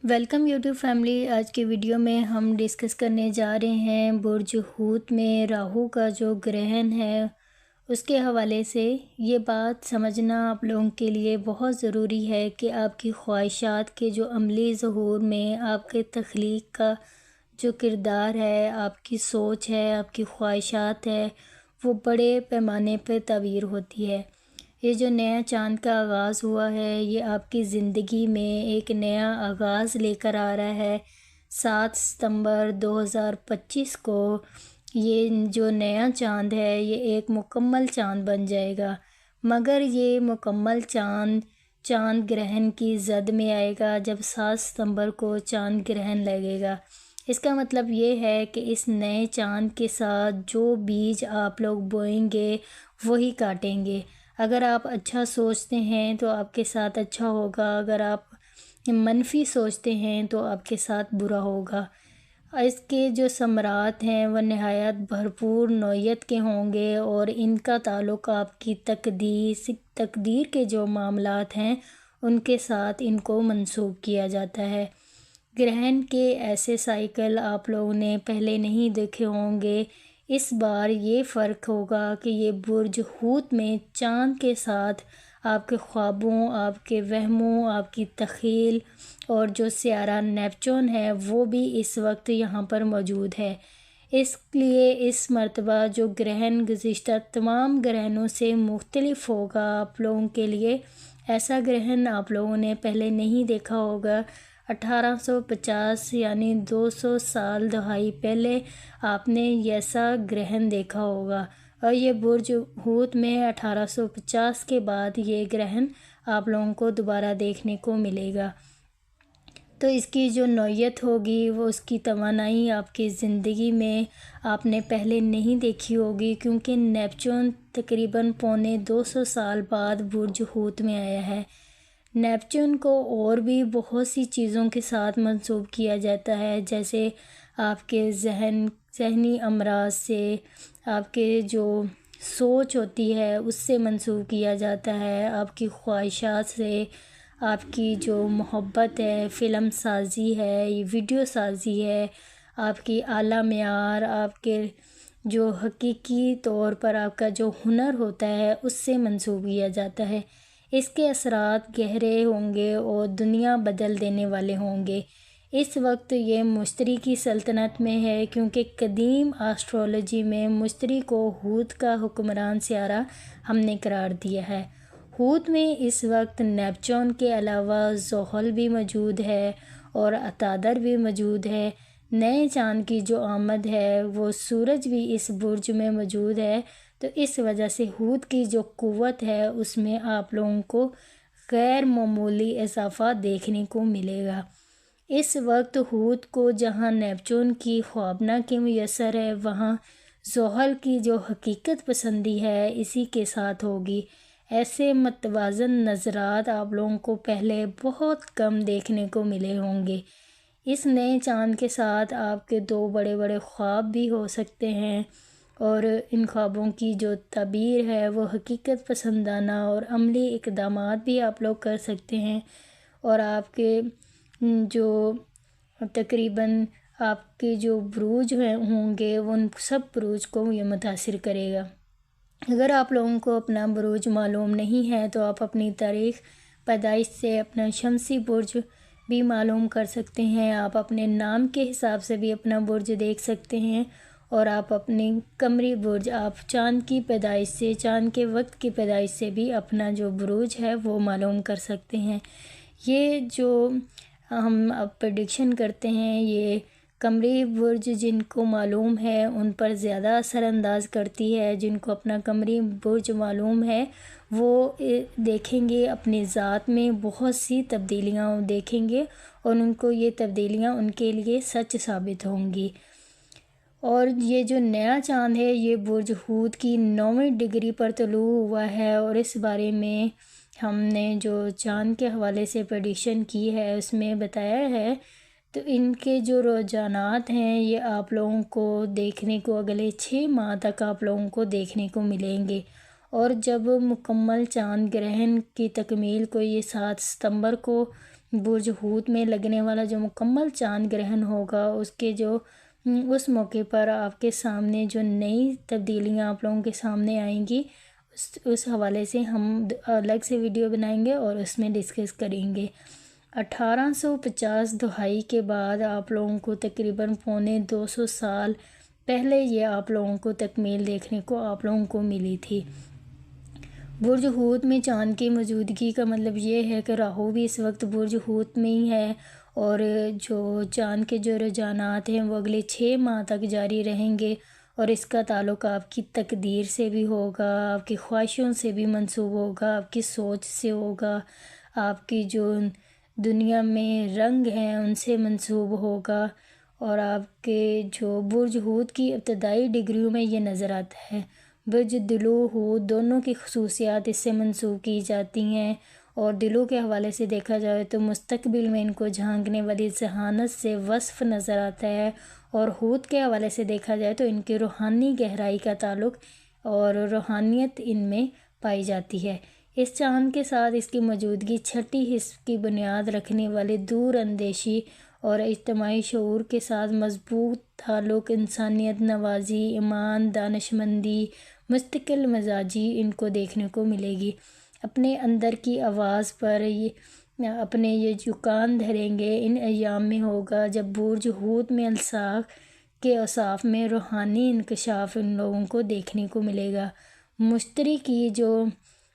Welcome YouTube family. آج کی video میں ہم ڈسکس کرنے جا رہے ہیں برج حوت میں راہو کا جو گرہن ہے اس کے حوالے سے۔ یہ بات سمجھنا آپ لوگوں کے لیے بہت ضروری ہے کہ آپ کی خواہشات کے جو عملی ظہور میں آپ کے تخلیق کا جو کردار ہے، آپ کی سوچ ہے، آپ کی خواہشات ہے، وہ بڑے پیمانے پہ تعبیر ہوتی ہے۔ یہ جو نیا چاند کا آغاز ہوا ہے، یہ آپ کی زندگی میں ایک نیا آغاز لے کر آ رہا ہے۔ 7 ستمبر 2025 کو یہ جو نیا چاند ہے یہ ایک مکمل چاند بن جائے گا، مگر یہ مکمل چاند گرہن کی زد میں آئے گا جب 7 ستمبر کو چاند گرہن لگے گا۔ اس کا مطلب یہ ہے کہ اس نئے چاند کے ساتھ جو بیج آپ لوگ بوئیں گے وہی کاٹیں گے۔ اگر آپ اچھا سوچتے ہیں تو آپ کے ساتھ اچھا ہوگا، اگر آپ منفی سوچتے ہیں تو آپ کے ساتھ برا ہوگا۔ اس کے جو ثمرات ہیں وہ نہایت بھرپور نوعیت کے ہوں گے، اور ان کا تعلق آپ کی تقدیر کے جو معاملات ہیں ان کے ساتھ ان کو منسوب کیا جاتا ہے۔ گرہن کے ایسے سائیکل آپ لوگوں نے پہلے نہیں دیکھے ہوں گے۔ اس بار یہ فرق ہوگا کہ یہ برج حوت میں چاند کے ساتھ آپ کے خوابوں، آپ کے وہموں، آپ کی تخیل اور جو سیارہ نیپچون ہے وہ بھی اس وقت یہاں پر موجود ہے۔ اس لیے اس مرتبہ جو گرہن گزشتہ تمام گرہنوں سے مختلف ہوگا آپ لوگوں کے لیے۔ ایسا گرہن آپ لوگوں نے پہلے نہیں دیکھا ہوگا۔ 1850 یعنی 200 سال دہائی پہلے آپ نے ایسا گرہن دیکھا ہوگا، اور یہ برج حوت میں 1850 کے بعد یہ گرہن آپ لوگوں کو دوبارہ دیکھنے کو ملے گا۔ تو اس کی جو نوعیت ہوگی، وہ اس کی توانائی آپ کی زندگی میں آپ نے پہلے نہیں دیکھی ہوگی، کیونکہ نیپچون تقریباً 250 سال بعد برج حوت میں آیا ہے۔ نیپچون کو اور بھی بہت سی چیزوں کے ساتھ منسوب کیا جاتا ہے، جیسے آپ کے ذہنی امراض سے، آپ کے جو سوچ ہوتی ہے اس سے منسوب کیا جاتا ہے، آپ کی خواہشات سے، آپ کی جو محبت ہے، فلم سازی ہے، ویڈیو سازی ہے، آپ کی اعلیٰ معیار، آپ کے جو حقیقی طور پر آپ کا جو ہنر ہوتا ہے اس سے منسوب کیا جاتا ہے۔ اس کے اثرات گہرے ہوں گے اور دنیا بدل دینے والے ہوں گے۔ اس وقت یہ مشتری کی سلطنت میں ہے، کیونکہ قدیم آسٹرولوجی میں مشتری کو حوت کا حکمران سیارہ ہم نے قرار دیا ہے۔ حوت میں اس وقت نیپچون کے علاوہ زحل بھی موجود ہے اور عطارد بھی موجود ہے۔ نئے چاند کی جو آمد ہے وہ سورج بھی اس برج میں موجود ہے، تو اس وجہ سے حوت کی جو قوت ہے اس میں آپ لوگوں کو غیر معمولی اضافہ دیکھنے کو ملے گا۔ اس وقت حوت کو جہاں نیپچون کی خوابناکی میسر ہے، وہاں زحل کی جو حقیقت پسندی ہے اسی کے ساتھ ہوگی۔ ایسے متوازن نظرات آپ لوگوں کو پہلے بہت کم دیکھنے کو ملے ہوں گے۔ اس نئے چاند کے ساتھ آپ کے 2 بڑے بڑے خواب بھی ہو سکتے ہیں، اور ان خوابوں کی جو تعبیر ہے وہ حقیقت پسندانہ اور عملی اقدامات بھی آپ لوگ کر سکتے ہیں، اور آپ کے جو تقریباً آپ کے جو بروج ہوں گے ان سب بروج کو یہ متاثر کرے گا۔ اگر آپ لوگوں کو اپنا بروج معلوم نہیں ہے تو آپ اپنی تاریخ پیدائش سے اپنا شمسی برج بھی معلوم کر سکتے ہیں۔ آپ اپنے نام کے حساب سے بھی اپنا برج دیکھ سکتے ہیں، اور آپ اپنی قمری برج، آپ چاند کی پیدائش سے، چاند کے وقت کی پیدائش سے بھی اپنا جو بروج ہے وہ معلوم کر سکتے ہیں۔ یہ جو ہم اب پریڈکشن کرتے ہیں، یہ قمری برج جن کو معلوم ہے ان پر زیادہ اثر انداز کرتی ہے۔ جن کو اپنا قمری برج معلوم ہے وہ دیکھیں گے اپنی ذات میں بہت سی تبدیلیاں دیکھیں گے، اور ان کو یہ تبدیلیاں ان کے لیے سچ ثابت ہوں گی۔ اور یہ جو نیا چاند ہے یہ برج حوت کی 9ویں ڈگری پر طلوع ہوا ہے، اور اس بارے میں ہم نے جو چاند کے حوالے سے پریڈکشن کی ہے اس میں بتایا ہے، تو ان کے جو رجحانات ہیں یہ آپ لوگوں کو دیکھنے کو اگلے 6 ماہ تک آپ لوگوں کو دیکھنے کو ملیں گے۔ اور جب مکمل چاند گرہن کی تکمیل کو یہ 7 ستمبر کو برج حوت میں لگنے والا جو مکمل چاند گرہن ہوگا اس موقع پر آپ کے سامنے جو نئی تبدیلیاں آپ لوگوں کے سامنے آئیں گی، اس حوالے سے ہم الگ سے ویڈیو بنائیں گے اور اس میں ڈسکس کریں گے۔ 1850 دہائی کے بعد آپ لوگوں کو تقریباً 250 سال پہلے یہ آپ لوگوں کو تکمیل دیکھنے کو آپ لوگوں کو ملی تھی۔ برج حوت میں چاند کی موجودگی کا مطلب یہ ہے کہ راہو بھی اس وقت برج حوت میں ہی ہے، اور جو چاند کے جو رجحانات ہیں وہ اگلے 6 ماہ تک جاری رہیں گے، اور اس کا تعلق آپ کی تقدیر سے بھی ہوگا، آپ کی خواہشوں سے بھی منسوب ہوگا، آپ کی سوچ سے ہوگا، آپ کی جو دنیا میں رنگ ہیں ان سے منسوب ہوگا، اور آپ کے جو برج حوت کی ابتدائی ڈگریوں میں یہ نظر آتا ہے۔ برج دلو حوت دونوں کی خصوصیات اس سے منسوب کی جاتی ہیں، اور دلو کے حوالے سے دیکھا جائے تو مستقبل میں ان کو جھانکنے والی ذہانت سے وصف نظر آتا ہے، اور حوت کے حوالے سے دیکھا جائے تو ان کی روحانی گہرائی کا تعلق اور روحانیت ان میں پائی جاتی ہے۔ اس چاند کے ساتھ اس کی موجودگی چھٹی حس کی بنیاد رکھنے والے دور اندیشی اور اجتماعی شعور کے ساتھ مضبوط تعلق، انسانیت نوازی، ایمان، دانشمندی، مستقل مزاجی ان کو دیکھنے کو ملے گی۔ اپنے اندر کی آواز پر اپنے یہ جو کان دھریں گے ان ایام میں ہوگا جب برج حوت میں الساق کے اوصاف میں روحانی انکشاف ان لوگوں کو دیکھنے کو ملے گا۔ مشتری کی جو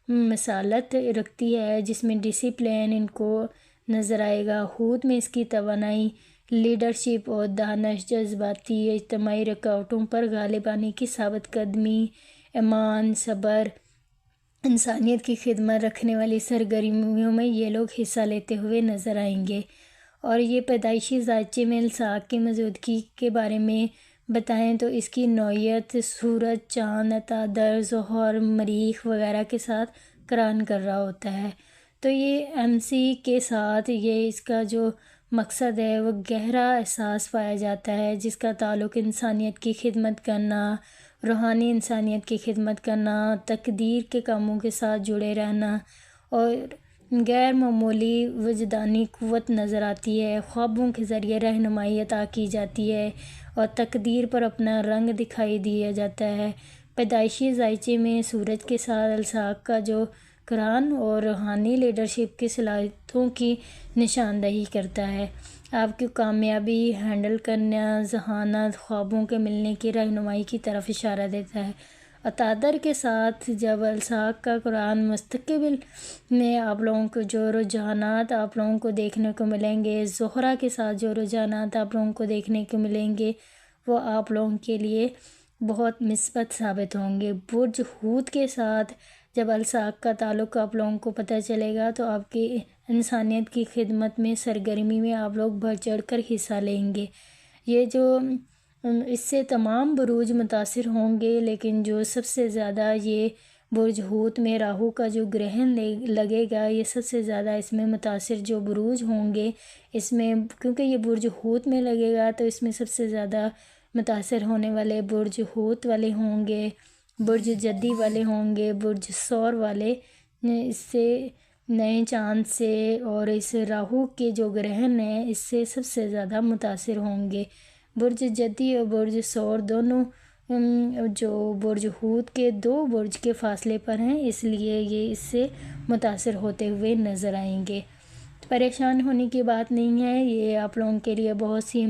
مثالت رکھتی ہے جس میں ڈسپلن ان کو نظر آئے گا۔ حوت میں اس کی توانائی، لیڈرشپ اور دانش، جذباتی اجتماعی رکاوٹوں پر غالب آنے کی ثابت قدمی، ایمان، صبر، انسانیت کی خدمت رکھنے والی سرگرمیوں میں یہ لوگ حصہ لیتے ہوئے نظر آئیں گے۔ اور یہ پیدائشی ذائچے میں الساق کی موجودگی کے بارے میں بتائیں تو اس کی نوعیت سورج، چاند، عطارد، زحل، مریخ وغیرہ کے ساتھ قران کر رہا ہوتا ہے۔ تو یہ MC کے ساتھ یہ اس کا جو مقصد ہے وہ گہرا احساس پایا جاتا ہے جس کا تعلق انسانیت کی خدمت کرنا، روحانی انسانیت کی خدمت کرنا، تقدیر کے کاموں کے ساتھ جڑے رہنا، اور غیر معمولی وجدانی قوت نظر آتی ہے۔ خوابوں کے ذریعے رہنمائی عطا کی جاتی ہے اور تقدیر پر اپنا رنگ دکھائی دیا جاتا ہے۔ پیدائشی ذائچے میں سورج کے ساتھ الساق کا جو قران اور روحانی لیڈرشپ کی صلاحیتوں کی نشاندہی کرتا ہے، آپ کی کامیابی، ہینڈل کرنا، ذہانت، خوابوں کے ملنے کی رہنمائی کی طرف اشارہ دیتا ہے۔ عطارد کے ساتھ جب الساق کا قران مستقبل میں آپ لوگوں کو جو رجحانات آپ لوگوں کو دیکھنے کو ملیں گے، زہرہ کے ساتھ جو رجحانات آپ لوگوں کو دیکھنے کو ملیں گے وہ آپ لوگوں کے لیے بہت مثبت ثابت ہوں گے۔ برج حوت کے ساتھ جب الساق کا تعلق آپ لوگوں کو پتہ چلے گا تو آپ کی انسانیت کی خدمت میں سرگرمی میں آپ لوگ بڑھ چڑھ کر حصہ لیں گے۔ یہ جو اس سے تمام بروج متاثر ہوں گے، لیکن جو سب سے زیادہ یہ برج حوت میں راہو کا جو گرہن لگے گا یہ سب سے زیادہ اس میں متاثر جو بروج ہوں گے، اس میں کیونکہ یہ برج حوت میں لگے گا تو اس میں سب سے زیادہ متاثر ہونے والے برج حوت والے ہوں گے، برج جدی والے ہوں گے، برج ثور والے اس سے نئے چاند سے اور اس راہو کے جو گرہن ہیں اس سے سب سے زیادہ متاثر ہوں گے۔ برج جدی اور برج ثور دونوں جو برج حوت کے 2 برج کے فاصلے پر ہیں، اس لیے یہ اس سے متاثر ہوتے ہوئے نظر آئیں گے۔ پریشان ہونے کی بات نہیں ہے، یہ آپ لوگوں کے لیے بہت سی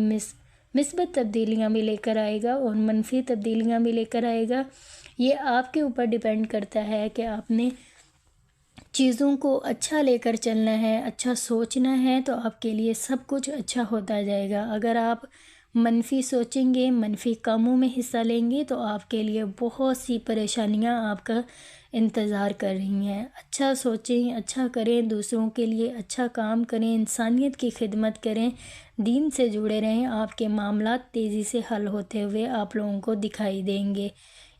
مثبت تبدیلیاں بھی لے کر آئے گا اور منفی تبدیلیاں بھی لے کر آئے گا۔ یہ آپ کے اوپر ڈیپینڈ کرتا ہے کہ آپ نے چیزوں کو اچھا لے کر چلنا ہے، اچھا سوچنا ہے تو آپ کے لیے سب کچھ اچھا ہوتا جائے گا۔ اگر آپ منفی سوچیں گے، منفی کاموں میں حصہ لیں گے تو آپ کے لیے بہت سی پریشانیاں آپ کا انتظار کر رہی ہیں۔ اچھا سوچیں، اچھا کریں، دوسروں کے لیے اچھا کام کریں، انسانیت کی خدمت کریں، دین سے جڑے رہیں، آپ کے معاملات تیزی سے حل ہوتے ہوئے آپ لوگوں کو دکھائی دیں گے۔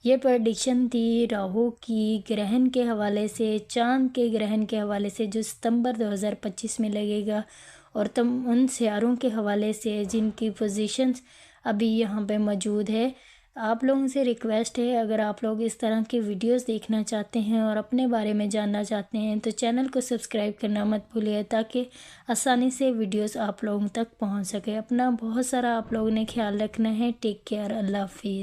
یہ پریڈکشن تھی راہو کی گرہن کے حوالے سے، چاند کے گرہن کے حوالے سے جو ستمبر 2025 میں لگے گا، اور ان سیاروں کے حوالے سے جن کی پوزیشنز ابھی یہاں پہ موجود ہے۔ آپ لوگوں سے ریکویسٹ ہے، اگر آپ لوگ اس طرح کی ویڈیوز دیکھنا چاہتے ہیں اور اپنے بارے میں جاننا چاہتے ہیں تو چینل کو سبسکرائب کرنا مت بھولیے، تاکہ آسانی سے ویڈیوز آپ لوگوں تک پہنچ سکے۔ اپنا بہت سارا آپ لوگوں نے خیال رکھنا ہے۔ ٹیک کیئر، اللہ حافظ۔